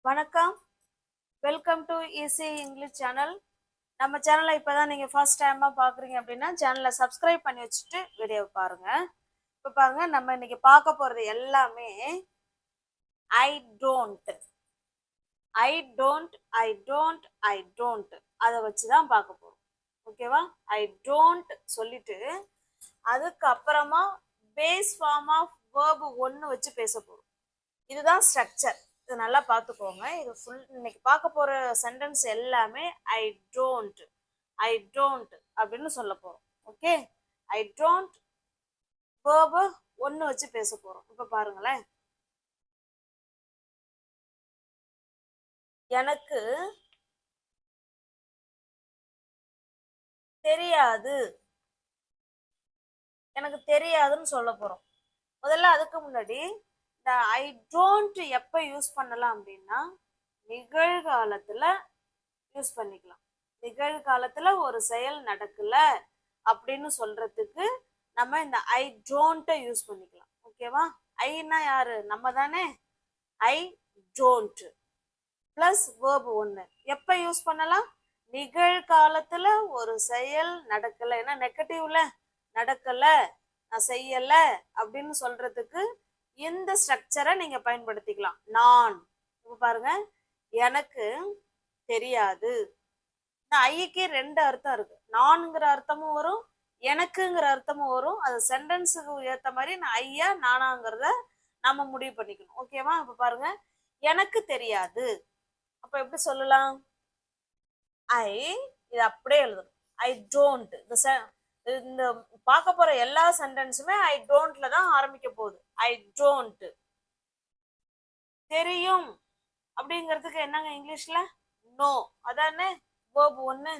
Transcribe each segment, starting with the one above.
வணக்கம், welcome to easy English channel. நம்ம சேனலை இப்போதான் நீங்கள் ஃபர்ஸ்ட் டைமாக பார்க்குறீங்க அப்படின்னா சேனலை சப்ஸ்கிரைப் பண்ணி வச்சுட்டு வீடியோவை பாருங்கள். இப்போ பாருங்கள், நம்ம இன்னைக்கு பார்க்க போகிறது எல்லாமே ஐ don't I don't I don't I don't அதை வச்சு தான் பார்க்க போகிறோம். ஓகேவா? ஐ டோன்ட் சொல்லிட்டு அதுக்கப்புறமா பேஸ் ஃபார்ம் ஆஃப் வேர்பு ஒன்று வச்சு பேச போகிறோம். இதுதான் ஸ்ட்ரக்சர். இது நல்லா பார்த்துக்கோங்க. இது ஃபுல் இன்னைக்கு பார்க்க போகிற சென்டென்ஸ் எல்லாமே ஐ டோன்ட் அப்படின்னு சொல்ல போகிறோம். ஓகே, ஐ டோன்ட் வேர்பு ஒன்று வச்சு பேச போகிறோம். இப்போ பாருங்களேன், எனக்கு தெரியாது, எனக்கு தெரியாதுன்னு சொல்ல போகிறோம். முதல்ல அதுக்கு முன்னாடி இந்த ஐ டோன்ட் எப்போ யூஸ் பண்ணலாம் அப்படின்னா நிகழ்காலத்துல யூஸ் பண்ணிக்கலாம். நிகழ்காலத்துல ஒரு செயல் நடக்கல அப்படின்னு சொல்றதுக்கு நம்ம இந்த ஐ டோன்ட்டை யூஸ் பண்ணிக்கலாம். ஓகேவா? ஐன்னா யாரு? நம்ம தானே. ஐ டோன்ட் பிளஸ் வேர்பு ஒன்று எப்ப யூஸ் பண்ணலாம்? நிகழ்காலத்துல ஒரு செயல் நடக்கல, ஏன்னா நெகட்டிவ்ல நடக்கல, நான் செய்யல அப்படின்னு சொல்றதுக்கு இந்த ஸ்ட்ரக்சரை நீங்க பயன்படுத்திக்கலாம். நான் பாருங்க, எனக்கு தெரியாது. இந்த ஐக்கு ரெண்டு அர்த்தம் இருக்கு. நான்ங்கிற அர்த்தமும் வரும், எனக்குங்கிற அர்த்தமும் வரும். அது சென்டென்ஸுக்கு ஏற்ற மாதிரி நான் ஐயா நானாங்கிறத நம்ம முடிவு பண்ணிக்கணும். ஓகேவா? இப்ப பாருங்க, எனக்கு தெரியாது. அப்ப எப்படி சொல்லலாம்? ஐ, இது அப்படியே எழுதணும். I don't. இந்த பார்க்க போற எல்லா சென்டென்ஸுமே ஐ டோன்ட்ல தான் ஆரம்பிக்க போகுது. I don't. தெரியும் அப்படிங்கிறதுக்கு என்னங்க இங்கிலீஷ்ல? நோ. அதானே வேர்பு ஒன்று.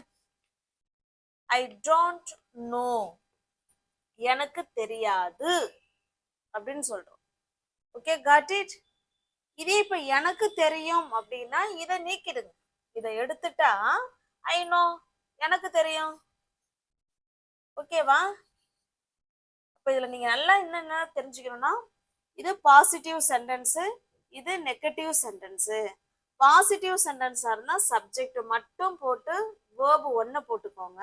ஐ டோன்ட் நோ, எனக்கு தெரியாது அப்படின்னு சொல்றோம். Okay, got it? இதே இப்ப எனக்கு தெரியும் அப்படின்னா இதை நீக்கிடுங்க. இதை எடுத்துட்டா ஐ நோ, எனக்கு தெரியும். ஓகேவா? அப்ப இதுல நீங்க நல்லா என்னென்ன தெரிஞ்சுக்கணும்னா, இது பாசிட்டிவ் சென்டென்ஸ், இது நெகட்டிவ் சென்டென்ஸ். பாசிட்டிவ் சென்டென்ஸா இருந்தா சப்ஜெக்ட் மட்டும் போட்டு வேர்பு ஒன்ன போட்டுக்கோங்க.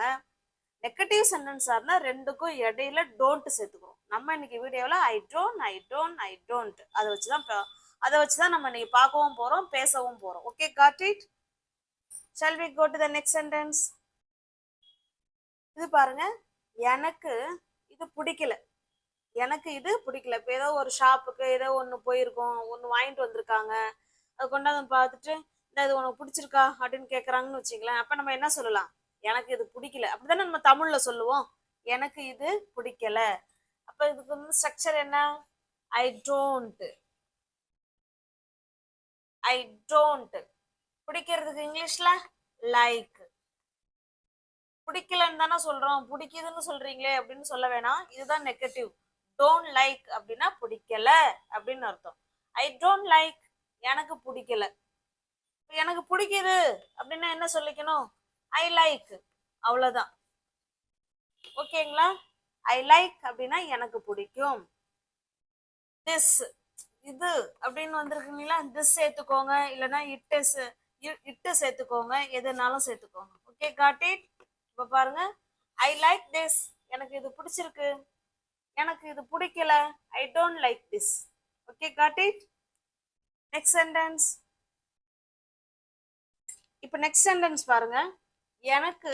நெகட்டிவ் சென்டென்ஸா இருந்தா ரெண்டுக்கும் இடையில டோன்ட் சேர்த்துக்கிறோம். நம்ம இன்னைக்கு வீடியோல ஐ டோன்ட் அதை வச்சுதான் நம்ம இன்னைக்கு பார்க்கவும் போறோம், பேசவும் போறோம். Okay, got it? Shall we go to the next sentence? இது பாருங்க, எனக்கு இது பிடிக்கல, எனக்கு இது பிடிக்கல. இப்போ ஏதோ ஒரு ஷாப்புக்கு ஏதோ ஒன்று போயிருக்கோம், ஒன்று வாங்கிட்டு வந்திருக்காங்க, அது கொண்டாந்து பார்த்துட்டு இந்த இது உனக்கு பிடிச்சிருக்கா அப்படின்னு கேட்குறாங்கன்னு வச்சுங்களேன். அப்போ நம்ம என்ன சொல்லலாம்? எனக்கு இது பிடிக்கல. அப்படித்தானே நம்ம தமிழ்ல சொல்லுவோம், எனக்கு இது பிடிக்கல. அப்போ இதுக்கு வந்து ஸ்ட்ரக்சர் என்ன? ஐ டோன்ட். I don't. பிடிக்கிறதுக்கு இங்கிலீஷ்ல லைக். பிடிக்கலன்னு தானே சொல்றோம், பிடிக்குதுன்னு சொல்றீங்களே அப்படின்னு சொல்ல வேணாம். இதுதான் நெகட்டிவ். டோன்ட் லைக் அப்படின்னா பிடிக்கல அப்படின்னு அர்த்தம். ஐ டோன்ட் லைக், எனக்கு பிடிக்கல. எனக்கு பிடிக்குது அப்படின்னா என்ன சொல்லிக்கணும்? I like. அவ்வளவுதான். ஓகேங்களா? ஐ லைக் அப்படின்னா எனக்கு பிடிக்கும். திஸ், இது அப்படின்னு வந்திருக்குங்களா, திஸ் சேர்த்துக்கோங்க, இல்லைன்னா இட்டு சேர்த்துக்கோங்க, எதுனாலும் சேர்த்துக்கோங்க. Okay, got it? இப்ப பாருங்க, ஐ லைக் திஸ், எனக்கு இது பிடிச்சிருக்கு, எனக்கு இது பிடிக்கல, I don't like this. Okay, got it? Next sentence. இப்ப நெக்ஸ்ட் சென்டென்ஸ் பாருங்க, எனக்கு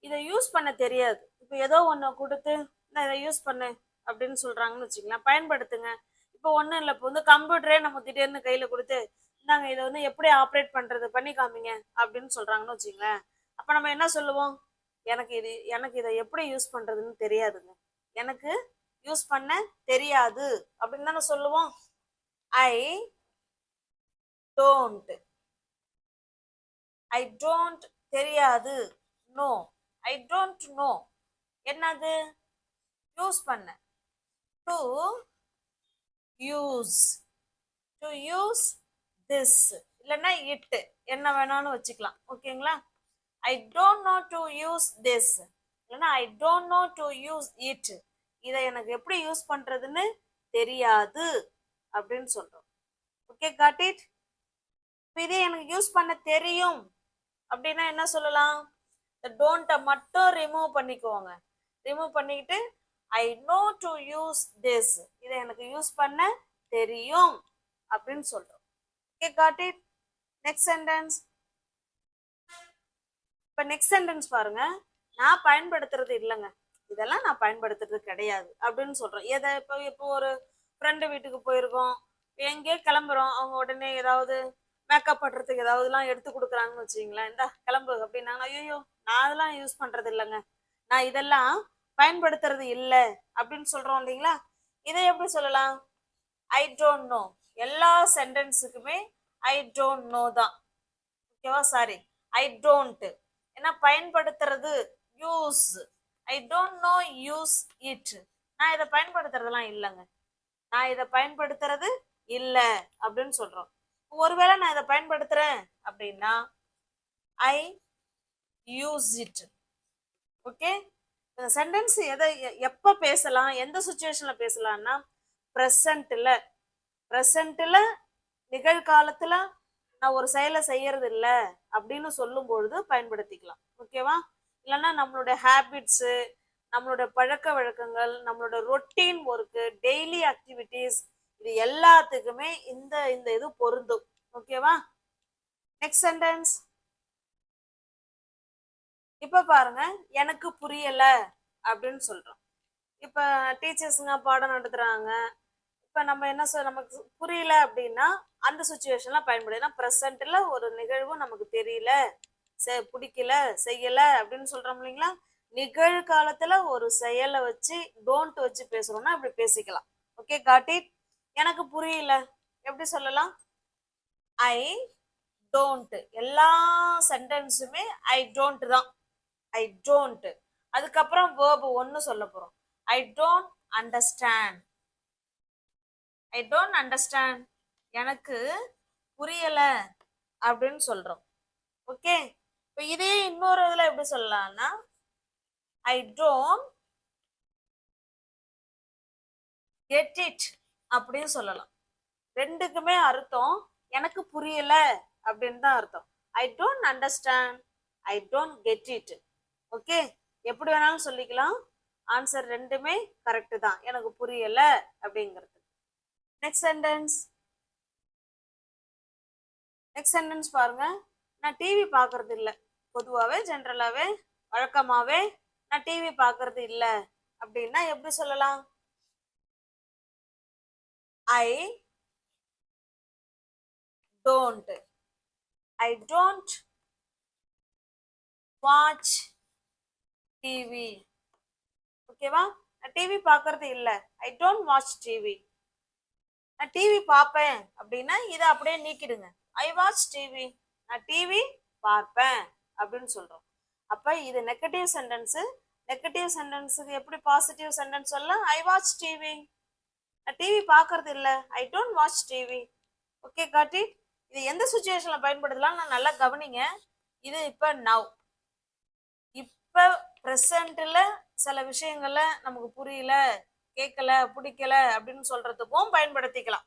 இதை யூஸ் பண்ண தெரியாது. இப்போ ஏதோ ஒன்று கொடுத்து நான் இதை யூஸ் பண்ணு அப்படின்னு சொல்றாங்கன்னு வச்சுக்கலாம், பயன்படுத்துங்க. இப்போ ஒன்றும் இல்லை, இப்போ வந்து கம்ப்யூட்டரே நம்ம திடீர்னு கையில கொடுத்து இந்தாங்க இதை வந்து எப்படி ஆப்ரேட் பண்றது பண்ணி காமிங்க அப்படின்னு சொல்றாங்கன்னு வச்சுங்களேன். அப்போ நம்ம என்ன சொல்லுவோம்? எனக்கு இதை எப்படி யூஸ் பண்றதுன்னு தெரியாதுங்க, எனக்கு யூஸ் பண்ண தெரியாது அப்படின்னு தானே சொல்லுவோம். I don't. ஐ டோன்ட் தெரியாது. No, I don't know. என்னது? யூஸ் பண்ண. To use. To use this, இல்லைன்னா இட், என்ன வேணாலும் வச்சுக்கலாம். ஓகேங்களா? I don't know to use this, இல்லைன்னா I don't know to use it. இதை எனக்கு எப்படி யூஸ் பண்றதுன்னு தெரியாது அப்படின்னு சொல்றோம். Okay, got it? இதே எனக்கு யூஸ் பண்ண தெரியும் அப்படின்னா என்ன சொல்லலாம்? இந்த டோன்ட்டை மட்டும் ரிமூவ் பண்ணிக்குவாங்க. ரிமூவ் பண்ணிக்கிட்டு I know to use this, இதை எனக்கு யூஸ் பண்ண தெரியும் அப்படின்னு சொல்றோம். Okay, got it? Next sentence. இப்ப நெக்ஸ்ட் சென்டென்ஸ் பாருங்க. நான் பயன்படுத்துறது இல்லைங்க, இதெல்லாம் நான் பயன்படுத்துறது கிடையாது அப்படின்னு சொல்றோம். எதை? இப்போ ஒரு ஃப்ரெண்டு வீட்டுக்கு போயிருக்கோம், எங்கேயோ கிளம்புறோம், அவங்க உடனே ஏதாவது மேக்கப் பண்றதுக்கு ஏதாவதுலாம் எடுத்து கொடுக்குறாங்கன்னு வச்சுங்களேன், இந்தா கிளம்பு அப்படின்னாங்க. ஐயோ, நான் அதெல்லாம் யூஸ் பண்றது இல்லைங்க, நான் இதெல்லாம் பயன்படுத்துறது இல்லை அப்படின்னு சொல்றோம் இல்லைங்களா? இதை எப்படி சொல்லலாம்? I don't no. எல்லா சென்டென்ஸுக்குமே ஐ டோன்ட் நோ தான். ஓகேவா? Sorry, I don't. ஏன்னா பயன்படுத்துறது use. I don't no use it. நான் இதை பயன்படுத்துறதெல்லாம் இல்லைங்க, நான் இதை பயன்படுத்துறது இல்லை அப்படின்னு சொல்றோம். ஒருவேளை நான் இதை பயன்படுத்துறேன் அப்படின்னா ஐ யூஸ் இட். ஓகே, இந்த சென்டென்ஸ் எதை எப்போ பேசலாம், எந்த சுச்சுவேஷன்ல பேசலாம்னா ப்ரெசண்ட்ல நிகழ்காலத்துல நான் ஒரு செயலை செய்யறது இல்லை அப்படின்னு சொல்லும் பொழுது பயன்படுத்திக்கலாம். ஓகேவா? இல்லைன்னா நம்மளுடைய ஹேபிட்ஸு, நம்மளோட பழக்க வழக்கங்கள், நம்மளோட ரொட்டீன் ஒர்க்கு, டெய்லி ஆக்டிவிட்டிஸ், இது எல்லாத்துக்குமே இந்த இது பொருந்தும். ஓகேவா? Next sentence. இப்ப பாருங்க, எனக்கு புரியல அப்படின்னு சொல்றோம். இப்ப டீச்சர்ஸுங்க பாடம் நடத்துறாங்க, இப்ப நம்ம என்ன நமக்கு புரியல அப்படின்னா அந்த சுச்சுவேஷன்ல பயன்படுது. ஏன்னா ப்ரெசென்ட்ல ஒரு நிகழ்வு நமக்கு தெரியல, பிடிக்கல, செய்யல அப்படின்னு சொல்றோம் இல்லைங்களா? நிகழ்காலத்துல ஒரு செயலை வச்சு டோன்ட் வச்சு பேசுறோம்னா இப்படி பேசிக்கலாம். Okay, got it? எனக்கு புரியல எப்படி சொல்லலாம்? I don't. எல்லா சென்டென்ஸுமே ஐ டோன்ட் தான். I don't. அதுக்கப்புறம் வேர்பு ஒன்னு சொல்ல போறோம். I don't understand. I don't understand, எனக்கு புரியல அப்படின்னு சொல்றோம். ஓகே, இப்போ இதே இன்னொரு இதுல எப்படி சொல்லலாம்னா ஐ டோன்ட் கெட் இட் அப்படின்னு சொல்லலாம். ரெண்டுக்குமே அர்த்தம் எனக்கு புரியல அப்படின்னு தான் அர்த்தம். I don't understand, I don't get it. Okay, எப்படி வேணாலும் சொல்லிக்கலாம், ஆன்சர் ரெண்டுமே கரெக்ட் தான், எனக்கு புரியல அப்படிங்கிறது. Next sentence. நெக்ஸ்ட் சென்டென்ஸ் பாருங்க. நான் டிவி பார்க்கறது இல்லை, பொதுவாகவே ஜென்ரலாகவே வழக்கமாகவே நான் டிவி பார்க்கறது இல்லை அப்படின்னா எப்படி சொல்லலாம்? I don't. I don't watch TV. ஓகேவா? நான் டிவி பார்க்கறது இல்லை, ஐ டோன்ட் வாட்ச் டிவி. நான் டிவி பார்ப்பேன் அப்படின்னா இதை அப்படியே நீக்கிடுங்க. ஐ வாட்ச் டிவி, நான் டிவி பார்ப்பேன் அப்படின்னு சொல்றோம். அப்ப இது நெகட்டிவ் சென்டென்ஸ். நெகட்டிவ் சென்டென்ஸுக்கு எப்படி பாசிட்டிவ் சென்டென்ஸ் சொல்லலாம்? I watch TV. நான் டிவி பார்க்கறது இல்லை, I don't watch TV. Okay, got it? இது எந்த சுச்சுவேஷன்ல பயன்படுத்தலாம் நான் நல்லா கவனிங்க. இது இப்ப நவ். இப்ப ப்ரெசென்ட்ல சில விஷயங்கள்ல நமக்கு புரியல, கேட்கல, பிடிக்கல அப்படின்னு சொல்றதுக்கும் பயன்படுத்திக்கலாம்.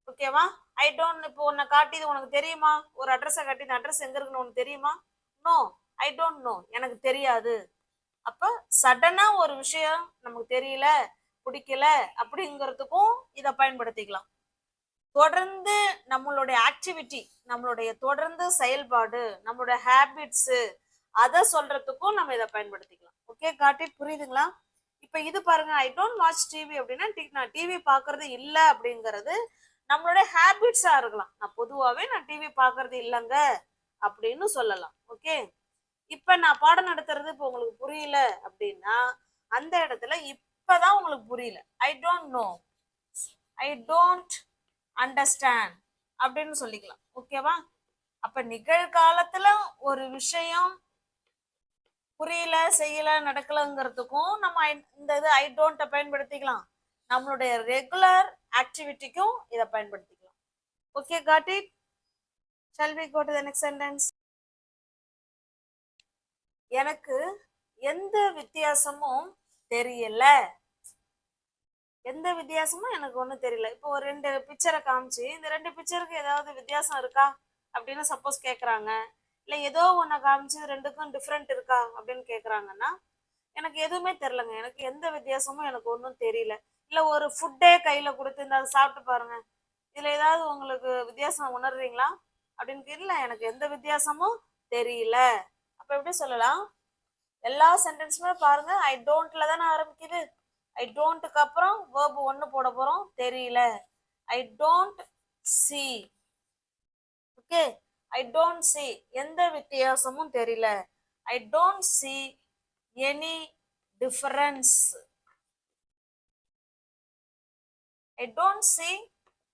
ஓகேவா? I don't. இப்போ உன்னை காட்டி இது உனக்கு தெரியுமா, ஒரு அட்ரஸை காட்டி இந்த அட்ரஸ் எங்க இருக்குன்னு உனக்கு தெரியுமா? நோ, ஐ டோன்ட் நோ, எனக்கு தெரியாது. அப்ப சடனா ஒரு விஷயம் நமக்கு தெரியல, பிடிக்கல அப்படிங்கிறதுக்கும் இதை பயன்படுத்திக்கலாம். தொடர்ந்து நம்மளுடைய ஆக்டிவிட்டி, நம்மளுடைய தொடர்ந்து செயல்பாடு, நம்மளுடைய ஹேபிட்ஸ், அதை சொல்றதுக்கும் நம்ம இதை பயன்படுத்திக்கலாம். ஓகே, காட்டி புரியுதுங்களா? இப்ப இது பாருங்க, ஐ டோன்ட் வாட்ச் டிவி அப்படின்னா நான் டிவி பாக்குறது இல்ல அப்படிங்கிறது நம்மளுடைய ஹேபிட்ஸா இருக்கலாம். நான் பொதுவாகவே நான் டிவி பாக்குறது இல்லைங்க அப்படின்னு சொல்லலாம். ஓகே, இப்ப நான் பாடம் நடத்துறது இப்போ உங்களுக்கு புரியல அப்படின்னா அந்த இடத்துல இப்பதான் உங்களுக்கு புரியல. ஐ don't know, I don't understand அப்படின்னு சொல்லிக்கலாம். ஓகேவா? அப்ப நிகழ்காலத்துல ஒரு விஷயம் புரியல, செய்யல, நடக்கலங்கிறதுக்கும் நம்ம இந்த இது ஐ டோன்ட் பயன்படுத்திக்கலாம். நம்மளுடைய ரெகுலர் ஆக்டிவிட்டிக்கும் இதை பயன்படுத்திக்கலாம். Okay, got it? Shall we go to the next sentence? எனக்கு எந்த வித்தியாசமும் தெரியல. எந்த வித்தியாசமும் எனக்கு ஒன்றும் தெரியல. இப்போ ஒரு ரெண்டு பிக்சரை காமிச்சு இந்த ரெண்டு பிக்சருக்கு ஏதாவது வித்தியாசம் இருக்கா அப்படின்னு சப்போஸ் கேட்குறாங்க, இல்லை ஏதோ ஒன்றை காமிச்சு ரெண்டுக்கும் டிஃப்ரெண்ட் இருக்கா அப்படின்னு கேட்குறாங்கன்னா, எனக்கு எதுவுமே தெரிலங்க, எனக்கு எந்த வித்தியாசமும் எனக்கு ஒன்றும் தெரியல. இல்லை ஒரு ஃபுட்டே கையில் கொடுத்து இந்த அதை சாப்பிட்டு பாருங்க, இதில் ஏதாவது உங்களுக்கு வித்தியாசம் உணர்றீங்களா அப்படின்னு கேட்கல, எனக்கு எந்த வித்தியாசமும் தெரியல. அப்போ எப்படி சொல்லலாம்? எல்லா சென்டென்ஸுமே பாருங்க ஐ டோன்ட்ல தானே ஆரம்பிக்குது. ஐ டோன்ட்டுக்கு அப்புறம் வேர்பு ஒன்று போட போகிறோம், தெரியல. I don't see. Okay, I don't see, எந்த வித்தியாசமும் தெரியல. I don't see any difference. I don't see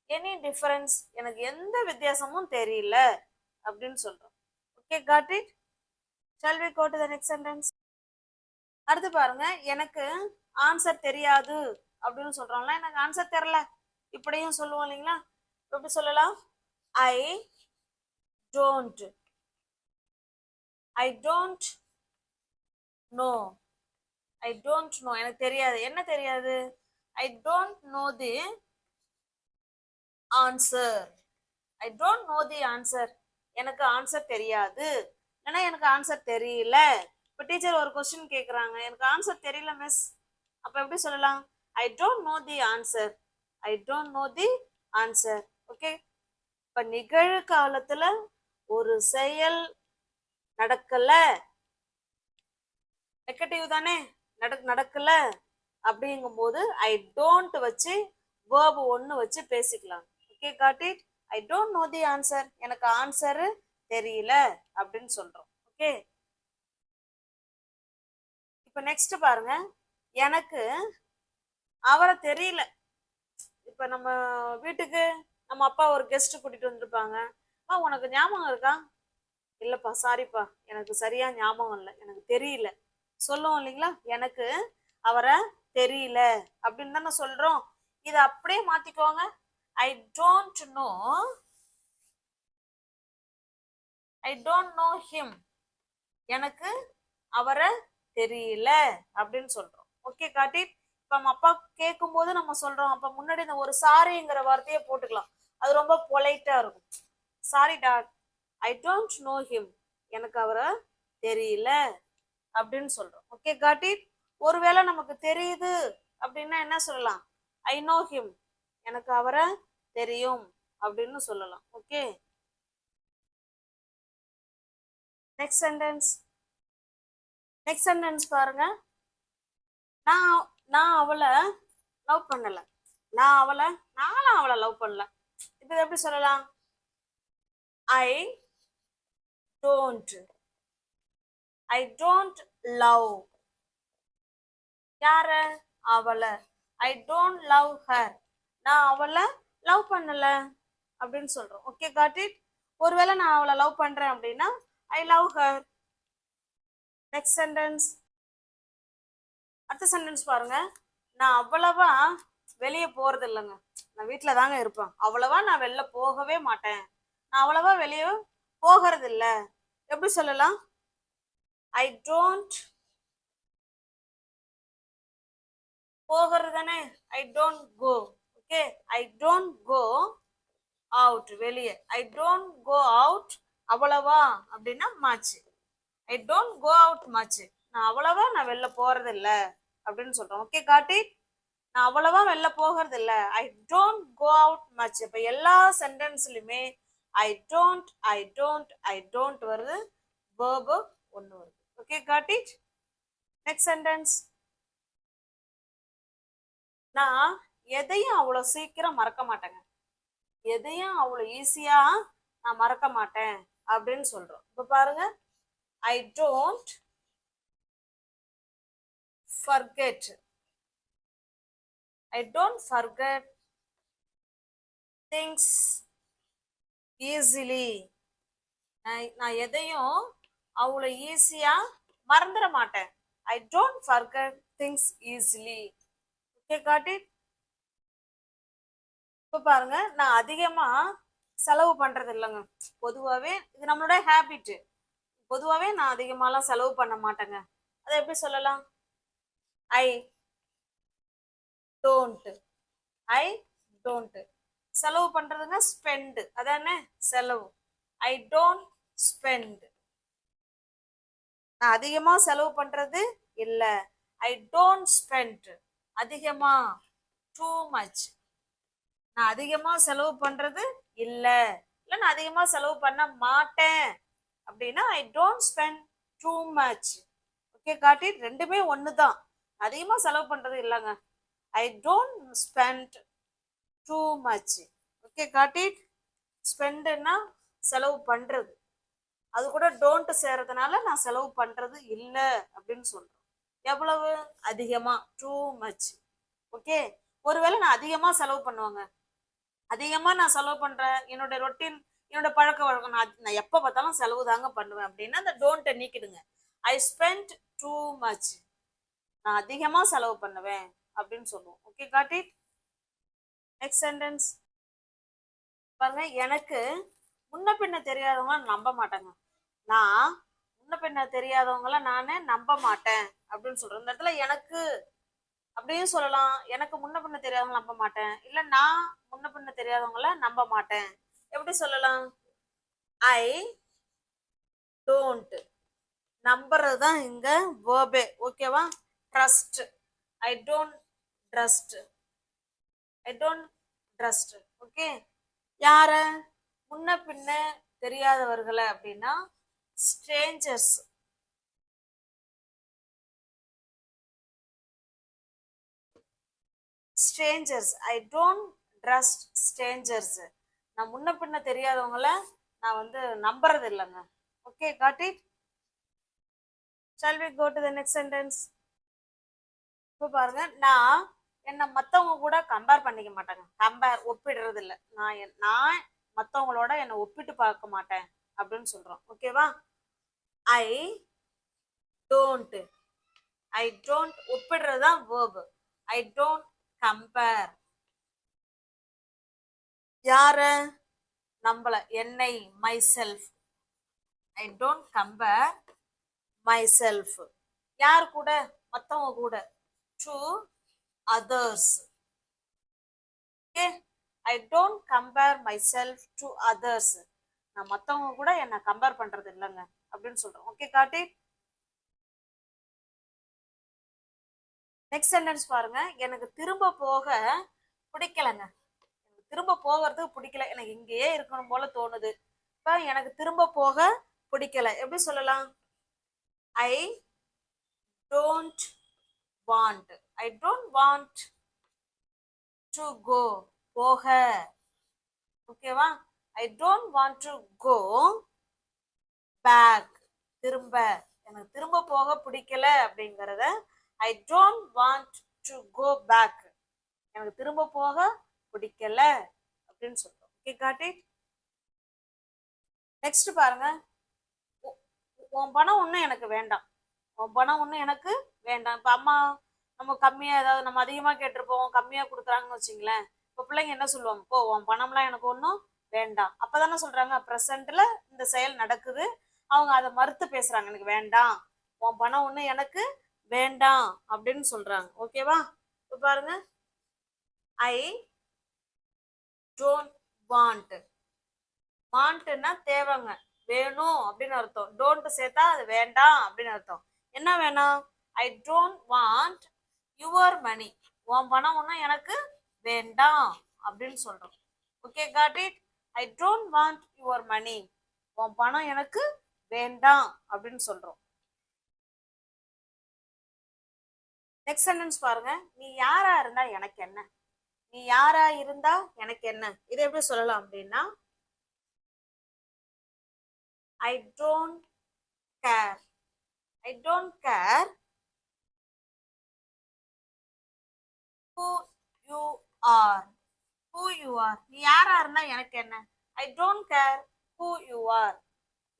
any difference, எனக்கு எந்த வித்தியாசமும் தெரியல அப்படின்னு சொல்றோம். Okay, got it? Shall we go to the next sentence? அடுத்து பாருங்க, எனக்கு ஆன்சர் தெரியாது அப்படின்னு சொல்றோம்ல, எனக்கு ஆன்சர் தெரியல இப்படியும் சொல்லுவோம் இல்லைங்களா? எப்படி சொல்லலாம்? I don't. I don't know. I don't no, எனக்கு தெரியாது. என்ன தெரியாது? ஐ don't no the answer. I don't no the answer, எனக்கு ஆன்சர் தெரியாது. ஏன்னா எனக்கு ஆன்சர் தெரியல. இப்போ டீச்சர் ஒரு கொஸ்டின் கேட்குறாங்க, எனக்கு ஆன்சர் தெரியல மிஸ், அப்போ எப்படி சொல்லலாம்? I don't no the answer. I don't no the answer. Okay, இப்போ நிகழ்காலத்தில் ஒரு செயல் நடக்கல, நெகட்டிவ் தானே, நடக்கல அப்படிங்கும்போது ஐ டோன்ட் வச்சு வேர்பு ஒன்று வச்சு பேசிக்கலாம். Okay, got it? I don't no the answer, எனக்கு ஆன்சர் தெரியல அப்படின்னு சொல்றோம். ஓகே, இப்போ நெக்ஸ்ட் பாருங்க, எனக்கு அவரை தெரியல. இப்போ நம்ம வீட்டுக்கு நம்ம அப்பா ஒரு கெஸ்ட் கூட்டிட்டு வந்திருப்பாங்க, உனக்கு ஞாபகம் இருக்கா? இல்லப்பா, சாரிப்பா, எனக்கு சரியா ஞாபகம் இல்லை, எனக்கு தெரியல சொல்லுவோம் இல்லைங்களா? எனக்கு அவரை தெரியல அப்படின்னு தானே சொல்றோம். இதை அப்படியே மாத்திக்கோங்க. I don't know. I don't know him, எனக்கு அவரை தெரியல அப்படின்னு சொல்றோம். ஓகே, காட்டி இப்ப நம்ம அப்பா கேட்கும் போது நம்ம சொல்றோம், அப்ப முன்னாடி இந்த ஒரு சாரிங்கிற வார்த்தையை போட்டுக்கலாம், அது ரொம்ப பொலைட்டா இருக்கும். Sorry dot, I don't know him, எனக்கு அவரை தெரியல அப்படின்னு சொல்றோம். ஓகே, காட்டி ஒருவேளை நமக்கு தெரியுது அப்படின்னா என்ன சொல்லலாம்? ஐ நோ ஹிம், எனக்கு அவரை தெரியும் அப்படின்னு சொல்லலாம். Okay, next sentence. Next sentence பாருங்க, நான் நான் அவளை லவ் பண்ணல. நானும் அவளை லவ் பண்ணல. இப்போ எப்படி சொல்லலாம்? I don't. I don't love. யார? அவளை. ஐ டோன்ட் லவ் ஹர், நான் அவளை லவ் பண்ணல அப்படின்னு சொல்றோம். Okay, got it? ஒருவேளை நான் அவளை லவ் பண்றேன் அப்படின்னா I love her. Next sentence. அடுத்த சென்டென்ஸ் பாருங்க, நான் அவ்வளவா வெளியே போறது இல்லைங்க, நான் வீட்டில் தாங்க இருப்பேன், அவ்வளவா நான் வெளில போகவே மாட்டேன், நான் அவ்வளவா வெளியே போகிறது இல்லை. எப்படி சொல்லலாம்? I don't. போகிறது தானே, I don't go. Okay, I don't go out, வெளியே. ஐ டோன்ட் கோ அவுட் அவ்வளவா அப்படின்னா much. I don't go out much, நான் அவ்வளவா நான் வெளில போறது இல்லை அப்படின்னு சொல்றோம். ஓகே, காட்டி நான் அவ்வளவா வெளில போகிறது இல்லை. I don't go out much. இப்போ எல்லா சென்டென்ஸ்லையுமே I don't I don't I don't வருது, வேர்பு ஒன்று வருது. Okay, got it? Next sentence. நான் எதையும் அவ்வளோ சீக்கிரம் மறக்க மாட்டேங்க, எதையும் அவ்வளோ ஈஸியா நான் மறக்க மாட்டேன் அப்படின்னு சொல்றோம். இப்போ பாருங்க, I don't forget. I don't forget things easily. நான் எதையும் அவ்வளோ ஈஸியா மறந்துட மாட்டேன். I don't forget things easily. Okay, got it? இப்போ பாருங்க, நான் அதிகமா செலவு பண்றது இல்லைங்க, பொதுவாகவே இது நம்மளோட ஹேபிட், பொதுவாகவே நான் அதிகமாலாம் செலவு பண்ண மாட்டேங்க. அதை எப்படி சொல்லலாம்? I don't. I don't. செலவு பண்றதுங்க ஸ்பெண்ட், அதானே செலவு. I don't spend. நான் அதிகமா செலவு பண்றது இல்ல. I don't spend. அதிகமா, டூ மச். நான் அதிகமா செலவு பண்றது இல்ல, இல்ல நான் அதிகமா செலவு பண்ண மாட்டேன் அப்படின்னா I don't spend too much. Okay காட்டி, ரெண்டுமே ஒண்ணுதான். அதிகமா செலவு பண்றது இல்லைங்க. I don't spend too much. Okay காட்டி, ஸ்பெண்ட்னா செலவு பண்றது, அது கூட டோன்ட் சேர்றதுனால நான் செலவு பண்றது இல்ல அப்படின்னு சொல்றேன். எவ்வளவு? அதிகமா, டூ மச். ஓகே, ஒருவேளை நான் அதிகமா செலவு பண்ணுவாங்க, அதிகமா நான் செலவு பண்றேன், என்னோட ரொட்டீன், என்னோட பழக்க வழக்கம், நான் எப்ப பார்த்தாலும் செலவு தாங்க பண்ணுவேன் அப்படின்னா அந்த டோன்ட்டை நீக்கிடுங்க. I spend too much. நான் அதிகமா செலவு பண்ணுவேன் அப்படின்னு சொல்லுவோம். Okay got it. Next sentence பாருங்க. எனக்கு முன்ன பின்ன தெரியாதவங்க நம்ப மாட்டேங்க. நான் முன்ன பின்ன தெரியாதவங்கள நானே நம்ப மாட்டேன் அப்படின்னு சொல்றேன். இந்த இடத்துல எனக்கு அப்படின்னு சொல்லலாம். எனக்கு முன்ன பின்ன தெரியாதவங்க நம்ப மாட்டேன், இல்ல நான் முன்ன பின்ன தெரியாதவங்கள நம்ப மாட்டேன். எப்படி சொல்லலாம்? I don't. நம்புறது தான் இங்க வேர்பே. ஓகேவா? Trust. I don't trust. I don't trust. Okay, யார? முன்ன பின்ன தெரியாதவர்களை அப்படின்னா strangers. Strangers. I don't trust strangers. நான் முன்ன பின்ன தெரியாதவங்கள நான் வந்து நம்புறது இல்லைங்க. Okay got it. shall we go to the next sentence? இப்போ பாருங்க, நான் என்னை மற்றவங்க கூட கம்பேர் பண்ணிக்க மாட்டேங்க. கம்பேர், ஒப்பிடுறது இல்லை. நான் மற்றவங்களோட என்னை ஒப்பிட்டு பார்க்க மாட்டேன் அப்படின்னு சொல்றோம். ஓகேவா? I don't. ஐ டோன்ட் ஒப்பிடுறது தான் வேர்பு. I don't compare. யார? நம்மள, என்னை, my self. I don't compare my self. யார் கூட? மற்றவங்க கூட. To others. Okay, I don't compare my self to others. நான் மற்றவங்க கூட என்னை கம்பேர் பண்றது இல்லைங்க அப்படின்னு சொல்றோம். ஓகே காட்டி. நெக்ஸ்ட் சென்டென்ஸ் பாருங்க. எனக்கு திரும்ப போக பிடிக்கலங்க. எனக்கு திரும்ப போகிறதுக்கு பிடிக்கல, எனக்கு இங்கேயே இருக்கணும் போல தோணுது. இப்போ எனக்கு திரும்ப போக பிடிக்கல, எப்படி சொல்லலாம்? I don't want. I don't want to go. போக. ஓகேவா? I don't want to go back. திரும்ப. எனக்கு திரும்ப போக பிடிக்கல அப்படிங்கறத I don't want to go back. எனக்கு திரும்ப போக பிடிக்கல அப்படின்னு சொல்றோம். Okay got it. நெக்ஸ்ட் பாருங்க. உன் பணம் ஒன்றும் எனக்கு வேண்டாம். உன் பணம் ஒன்றும் எனக்கு வேண்டாம். இப்போ அம்மா நம்ம கம்மியாக, ஏதாவது நம்ம அதிகமாக கேட்டிருப்போம், கம்மியாக கொடுக்குறாங்கன்னு வச்சுங்களேன். இப்போ பிள்ளைங்க என்ன சொல்லுவாங்க? இப்போ உன் பணம்லாம் எனக்கு ஒன்றும் வேண்டாம். அப்போதானே சொல்றாங்க, ப்ரெசண்ட்ல இந்த செயல் நடக்குது, அவங்க அதை மறுத்து பேசுறாங்க. எனக்கு வேண்டாம், உன் பணம் ஒன்றும் எனக்கு வேண்டாம் அப்படின்னு சொல்றாங்க. ஓகேவா? இப்போ பாருங்க, ஐ டோன்ட் வாண்ட். வாண்ட்னா தேவைங்க, வேணும் அப்படின்னு அர்த்தம். டோன்ட் சேர்த்தா அது வேண்டாம் அப்படின்னு அர்த்தம். என்ன வேணும்? I don't want your money. உன் பணம் ஒன்றும் எனக்கு வேண்டாம் அப்படின்னு சொல்றோம். Okay got it. I don't want your money. உன் பணம் எனக்கு வேண்டாம் அப்படின்னு சொல்றோம். நெக்ஸ்ட் சென்டென்ஸ் பாருங்க. நீ யாரா இருந்தா எனக்கு என்ன? நீ யாரா இருந்தா எனக்கு என்ன? இதை எப்படி சொல்லலாம் அப்படின்னா I don't care. I don't care who you are. who you are. நீ யாரா இருந்தா எனக்கு என்ன? I don't care who you are.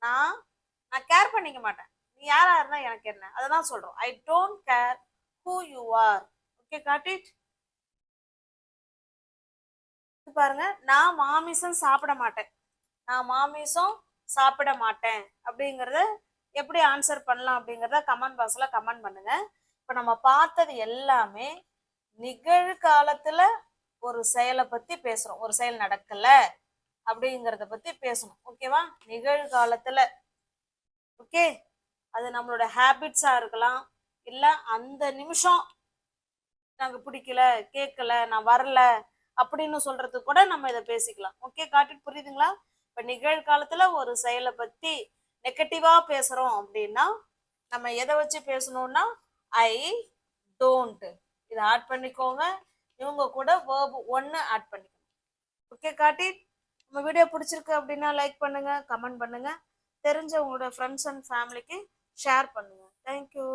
நான் கேர் பண்ணிக்க மாட்டேன், நீ யாரா இருந்தா எனக்கு என்ன, அதான் சொல்றோம். I don't care who you are. Okay got it. பாருங்க, நான் மாமிசம் சாப்பிட மாட்டேன். நான் மாமிசம் சாப்பிட மாட்டேன் அப்படிங்கறத எப்படி ஆன்சர் பண்ணலாம் அப்படிங்கறத கமெண்ட் பாக்ஸ்ல கமெண்ட் பண்ணுங்க. இப்ப நம்ம பார்த்தது எல்லாமே நிகழ்காலத்துல ஒரு செயலை பத்தி பேசுறோம். ஒரு செயல் நடக்கல அப்படிங்கிறத பத்தி பேசணும். ஓகேவா? நிகழ்காலத்துல. ஓகே, அது நம்மளோட ஹேபிட்ஸா இருக்கலாம், இல்ல அந்த நிமிஷம் நாங்க பிடிக்கல, கேட்கல, நான் வரல அப்படின்னு சொல்றதுக்கு கூட நம்ம இதை பேசிக்கலாம். ஓகே, காட்டிட்டு புரியுதுங்களா? இப்ப நிகழ்காலத்துல ஒரு செயலை பத்தி நெகட்டிவா பேசுறோம் அப்படின்னா நம்ம எதை வச்சு பேசணும்னா ஐ டோன்ட் இதை ஆட் பண்ணிக்கோங்க. இவங்க கூட வேர்ப் ஒன்னு ஆட் பண்ணிக்கோங்க. ஓகே காட்டி, நம்ம வீடியோ பிடிச்சிருக்கு அப்படின்னா லைக் பண்ணுங்க, கமெண்ட் பண்ணுங்க, தெரிஞ்ச உங்களோட ஃப்ரெண்ட்ஸ் அண்ட் ஃபேமிலிக்கு ஷேர் பண்ணுங்க. தேங்க்யூ.